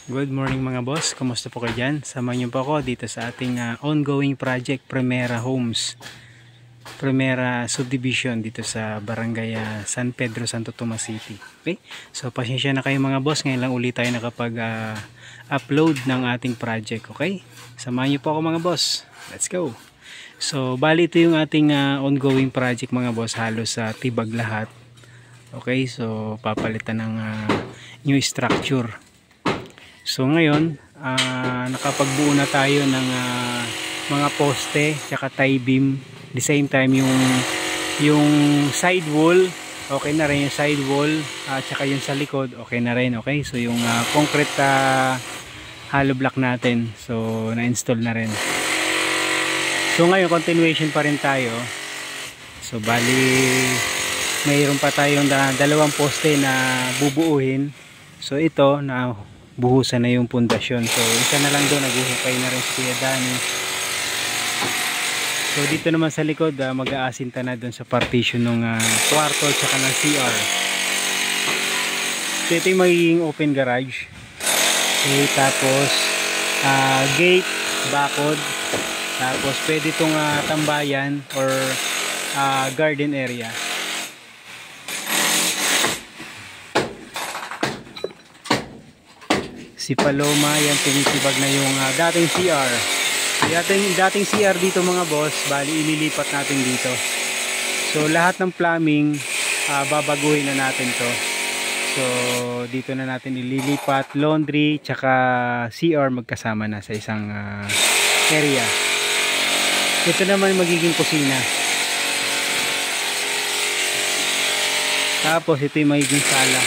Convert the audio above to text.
Good morning mga boss, kumusta po kayo dyan? Samahan niyo po ako dito sa ating ongoing project Primera Homes, Primera Subdivision dito sa Barangay San Pedro, Santo Tomas City. Okay? So pasensya na kayo mga boss, ngayon lang ulit tayo nakapag-upload ng ating project. Okay? Samahan niyo po ako mga boss. Let's go! So bali ito yung ating ongoing project mga boss, halos tibag lahat. Okay, so papalitan ng new structure. So ngayon, nakapagbuo na tayo ng mga poste tsaka tie beam. The same time yung side wall, okay na rin yung side wall, tsaka yung sa likod, okay na rin. Okay, so yung concrete hollow block natin, so na-install na rin. So ngayon, continuation pa rin tayo. So bali, mayroon pa tayong dalawang poste na bubuuhin. So ito na buhusan na yung pundasyon. So isa na lang doon, naghuhukay na rin si Kuya Danny. So dito naman sa likod, mag-aasinta na doon sa partition ng kwarto at saka ng CR. So ito yung magiging open garage. Okay, tapos gate, bakod. Tapos pwede itong tambayan or garden area. Si Paloma, yan tumitibag na yung dating CR. Dating CR dito mga boss, bali ililipat natin dito. So lahat ng plumbing, babaguhin na natin to. So dito na natin ililipat, laundry tsaka CR magkasama na sa isang area. Ito naman magiging kusina. Tapos ito yung magiging sala.